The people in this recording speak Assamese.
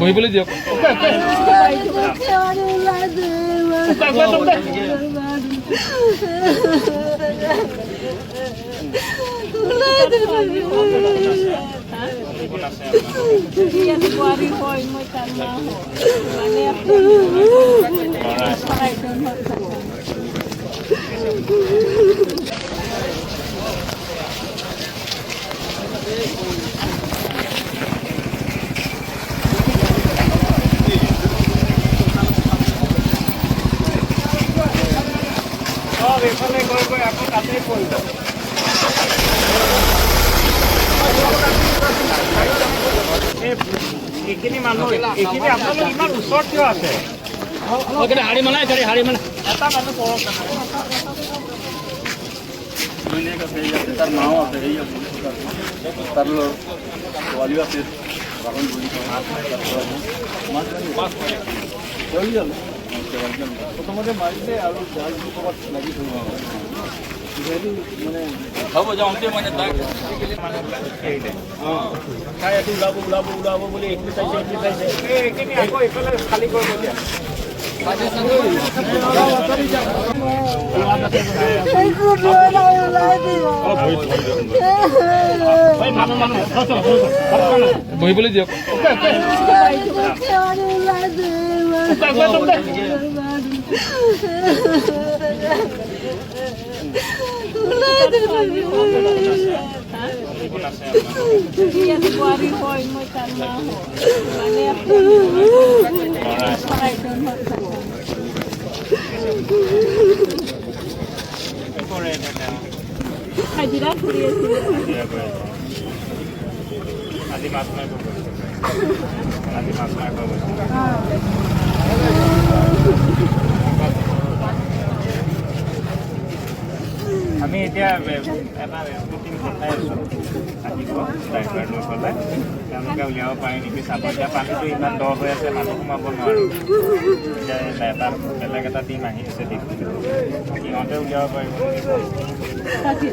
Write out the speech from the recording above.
বহিবলৈ দিয়ক। এইখিনি মানুহ এইখিনি আপোনালোক ইমান ওচৰত কিয় আছে? হাড়ি মানা হাড়ি মানা এটা মানুহ পৰক তাৰ মাও আছে এই তাৰ পোৱালিও আছে বাগান বুলি প্ৰথমতে মাৰিছে আৰু ক'ৰবাত লাগি থব মানে হ'ব যাওঁতে মানে তাক খাই আজি ওলাব বুলি এইটো চাইছে এইখিনি আকৌ এইফালে খালী কৰিব দিয়া। বহিবলৈ দিয়ক। আজি মাছ মাৰিব আমি এতিয়া এটা ৰেস্কিউ পঠাই আছোঁ, আহিব ড্ৰাইভাৰ লৈ পেলাই তেওঁলোকে উলিয়াব পাৰে নেকি চাব। এতিয়া পানীটো ইমান দ হৈ আছে, মানুহ সোমাব নোৱাৰোঁ। এতিয়া এটা বেলেগ এটা টিম আহি আছে, সিহঁতে উলিয়াব পাৰিব নেকি?